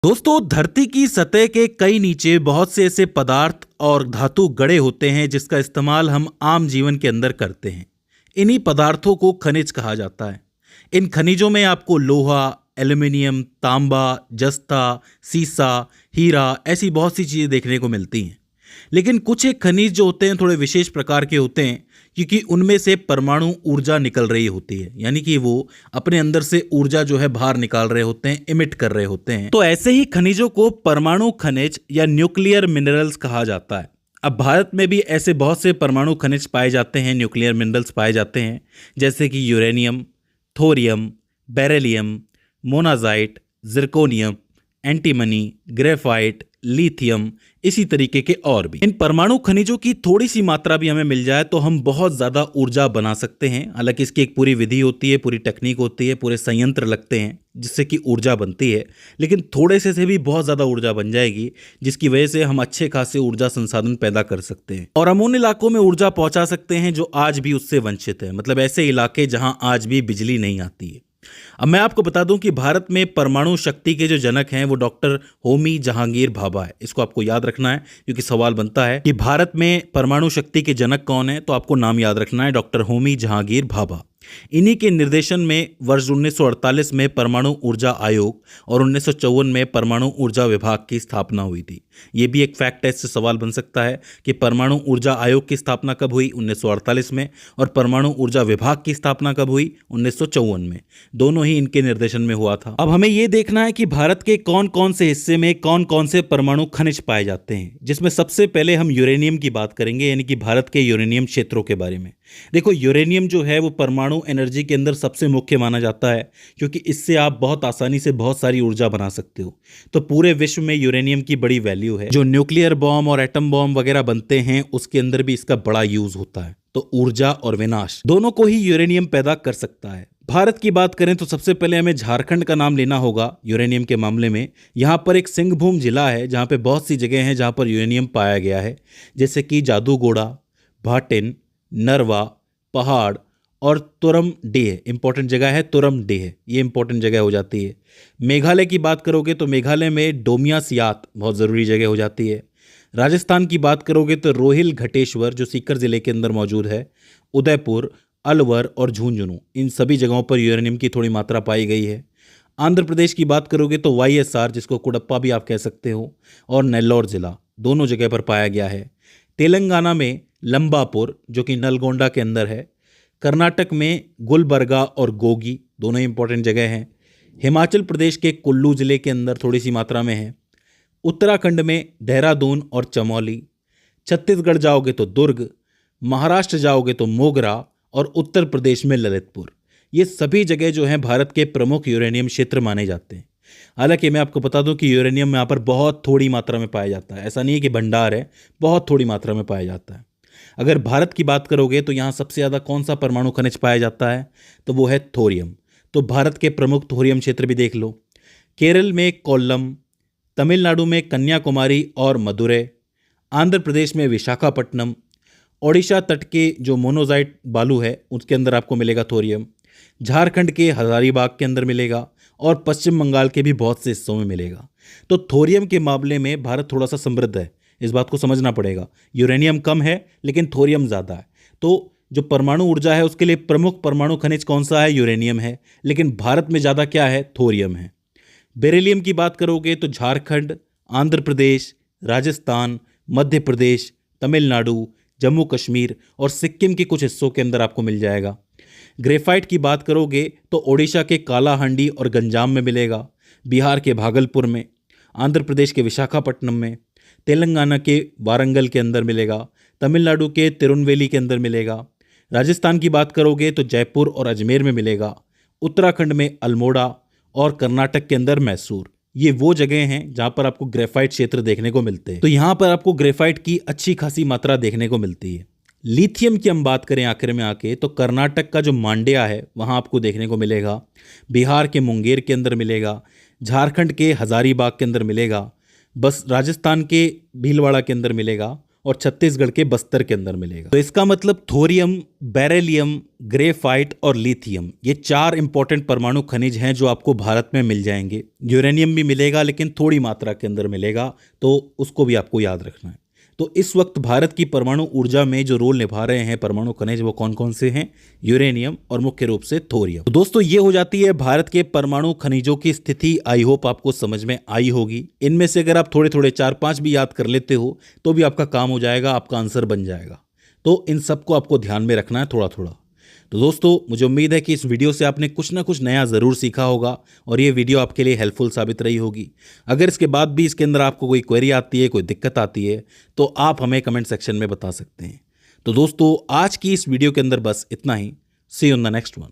दोस्तों, धरती की सतह के कई नीचे बहुत से ऐसे पदार्थ और धातु गड़े होते हैं जिसका इस्तेमाल हम आम जीवन के अंदर करते हैं। इन्हीं पदार्थों को खनिज कहा जाता है। इन खनिजों में आपको लोहा, एल्यूमिनियम, तांबा, जस्ता, सीसा, हीरा ऐसी बहुत सी चीज़ें देखने को मिलती हैं। लेकिन कुछ एक खनिज जो होते हैं थोड़े विशेष प्रकार के होते हैं, क्योंकि उनमें से परमाणु ऊर्जा निकल रही होती है, यानी कि वो अपने अंदर से ऊर्जा जो है बाहर निकाल रहे होते हैं, इमिट कर रहे होते हैं। तो ऐसे ही खनिजों को परमाणु खनिज या न्यूक्लियर मिनरल्स कहा जाता है। अब भारत में भी ऐसे बहुत से परमाणु खनिज पाए जाते हैं, न्यूक्लियर मिनरल्स पाए जाते हैं, जैसे कि uranium, thorium, beryllium, monazite, zirconium, antimony, graphite, lithium, इसी तरीके के और भी। इन परमाणु खनिजों की थोड़ी सी मात्रा भी हमें मिल जाए तो हम बहुत ज़्यादा ऊर्जा बना सकते हैं। हालांकि इसकी एक पूरी विधि होती है, पूरी टेक्निक होती है, पूरे संयंत्र लगते हैं जिससे कि ऊर्जा बनती है। लेकिन थोड़े से भी बहुत ज़्यादा ऊर्जा बन जाएगी, जिसकी वजह से हम अच्छे खासे ऊर्जा संसाधन पैदा कर सकते हैं और हम उन इलाकों में ऊर्जा पहुंचा सकते हैं जो आज भी उससे वंचित है। मतलब ऐसे इलाके जहां आज भी बिजली नहीं आती है। अब मैं आपको बता दूं कि भारत में परमाणु शक्ति के जो जनक हैं वो डॉक्टर होमी जहांगीर भाभा है। इसको आपको याद रखना है, क्योंकि सवाल बनता है कि भारत में परमाणु शक्ति के जनक कौन है, तो आपको नाम याद रखना है, डॉक्टर होमी जहांगीर भाभा। इन्हीं के निर्देशन में वर्ष 1948 में परमाणु ऊर्जा आयोग और 1954 में परमाणु ऊर्जा विभाग की स्थापना हुई थी। ये भी एक फैक्ट है, इससे सवाल बन सकता है कि परमाणु ऊर्जा आयोग की स्थापना कब हुई, 1948 में, और परमाणु ऊर्जा विभाग की स्थापना कब हुई, 1954 में। दोनों ही इनके निर्देशन में हुआ था। अब हमें यह देखना है कि भारत के कौन कौन से हिस्से में कौन कौन से परमाणु खनिज पाए जाते हैं, जिसमें सबसे पहले हम यूरेनियम की बात करेंगे, यानी कि भारत के यूरेनियम क्षेत्रों के बारे में। देखो, यूरेनियम जो है वो परमाणु एनर्जी के अंदर सबसे मुख्य माना जाता है, क्योंकि इससे आप बहुत आसानी से बहुत सारी ऊर्जा बना सकते हो। तो पूरे विश्व में यूरेनियम की बड़ी वैल्यू है। जो न्यूक्लियर बॉम्ब और एटम बॉम्ब वगैरह बनते हैं उसके अंदर भी इसका बड़ा यूज होता है। तो ऊर्जा और विनाश दोनों को ही यूरेनियम पैदा कर सकता है। भारत की बात करें तो सबसे पहले हमें झारखंड का नाम लेना होगा यूरेनियम के मामले में। यहाँ पर एक सिंहभूम जिला है जहाँ पे बहुत सी जगह हैं जहाँ पर यूरेनियम पाया गया है, जैसे कि जादूगोड़ा, भाटिन, नरवा, पहाड़ और तुरम डेह। इंपॉर्टेंट जगह है तुरम डेह, ये इंपॉर्टेंट जगह हो जाती है। मेघालय की बात करोगे तो मेघालय में डोमियासियात बहुत ज़रूरी जगह हो जाती है। राजस्थान की बात करोगे तो रोहिल घटेश्वर जो सीकर ज़िले के अंदर मौजूद है, उदयपुर, अलवर और झुंझुनू, इन सभी जगहों पर यूरेनियम की थोड़ी मात्रा पाई गई है। आंध्र प्रदेश की बात करोगे तो YSR, जिसको कुडप्पा भी आप कह सकते हो, और नेल्लौर ज़िला, दोनों जगह पर पाया गया है। तेलंगाना में लंबापुर जो कि नलगोंडा के अंदर है। कर्नाटक में गुलबर्गा और गोगी, दोनों इंपॉर्टेंट जगह हैं। हिमाचल प्रदेश के कुल्लू ज़िले के अंदर थोड़ी सी मात्रा में है। उत्तराखंड में देहरादून और चमोली। छत्तीसगढ़ जाओगे तो दुर्ग, महाराष्ट्र जाओगे तो मोगरा और उत्तर प्रदेश में ललितपुर। ये सभी जगह जो हैं भारत के प्रमुख यूरेनियम क्षेत्र माने जाते हैं। हालांकि मैं आपको बता दूं कि यूरेनियम यहाँ पर बहुत थोड़ी मात्रा में पाया जाता है। ऐसा नहीं है कि भंडार है, बहुत थोड़ी मात्रा में पाया जाता है। अगर भारत की बात करोगे तो यहाँ सबसे ज़्यादा कौन सा परमाणु खनिज पाया जाता है, तो वो है थोरियम। तो भारत के प्रमुख थोरियम क्षेत्र भी देख लो। केरल में कोल्लम, तमिलनाडु में कन्याकुमारी और मदुरै, आंध्र प्रदेश में विशाखापट्टनम, ओडिशा तट के जो मोनोजाइट बालू है उसके अंदर आपको मिलेगा थोरियम, झारखंड के हजारीबाग के अंदर मिलेगा और पश्चिम बंगाल के भी बहुत से हिस्सों में मिलेगा। तो थोरियम के मामले में भारत थोड़ा सा समृद्ध है, इस बात को समझना पड़ेगा। यूरेनियम कम है लेकिन थोरियम ज़्यादा है। तो जो परमाणु ऊर्जा है उसके लिए प्रमुख परमाणु खनिज कौन सा है, यूरेनियम है, लेकिन भारत में ज़्यादा क्या है, थोरियम है। बेरिलियम की बात करोगे तो झारखंड, आंध्र प्रदेश, राजस्थान, मध्य प्रदेश, तमिलनाडु, जम्मू कश्मीर और सिक्किम के कुछ हिस्सों के अंदर आपको मिल जाएगा। ग्रेफाइट की बात करोगे तो ओडिशा के कालाहांडी और गंजाम में मिलेगा, बिहार के भागलपुर में, आंध्र प्रदेश के विशाखापट्टनम में, तेलंगाना के वारंगल के अंदर मिलेगा, तमिलनाडु के तिरुनवेली के अंदर मिलेगा। राजस्थान की बात करोगे तो जयपुर और अजमेर में मिलेगा, उत्तराखंड में अल्मोड़ा और कर्नाटक के अंदर मैसूर। ये वो जगह हैं जहाँ पर आपको ग्रेफाइट क्षेत्र देखने को मिलते हैं। तो यहाँ पर आपको ग्रेफाइट की अच्छी खासी मात्रा देखने को मिलती है। लिथियम की हम बात करें आखिर में आके तो कर्नाटक का जो मांड्या है वहाँ आपको देखने को मिलेगा, बिहार के मुंगेर के अंदर मिलेगा, झारखंड के हजारीबाग के अंदर मिलेगा, बस राजस्थान के भीलवाड़ा के अंदर मिलेगा और छत्तीसगढ़ के बस्तर के अंदर मिलेगा। तो इसका मतलब थोरियम, बेरिलियम, ग्रेफाइट और लिथियम, ये 4 इंपॉर्टेंट परमाणु खनिज हैं जो आपको भारत में मिल जाएंगे। यूरेनियम भी मिलेगा लेकिन थोड़ी मात्रा के अंदर मिलेगा, तो उसको भी आपको याद रखना है। तो इस वक्त भारत की परमाणु ऊर्जा में जो रोल निभा रहे हैं परमाणु खनिज, वो कौन कौन से हैं? यूरेनियम और मुख्य रूप से थोरियम। तो दोस्तों ये हो जाती है भारत के परमाणु खनिजों की स्थिति। आई होप आपको समझ में आई होगी। इनमें से अगर आप थोड़े थोड़े 4-5 भी याद कर लेते हो तो भी आपका काम हो जाएगा, आपका आंसर बन जाएगा। तो इन सबको आपको ध्यान में रखना है थोड़ा थोड़ा। तो दोस्तों मुझे उम्मीद है कि इस वीडियो से आपने कुछ ना कुछ नया ज़रूर सीखा होगा और ये वीडियो आपके लिए हेल्पफुल साबित रही होगी। अगर इसके बाद भी इसके अंदर आपको कोई क्वेरी आती है, कोई दिक्कत आती है, तो आप हमें कमेंट सेक्शन में बता सकते हैं। तो दोस्तों आज की इस वीडियो के अंदर बस इतना ही। See you in the next one.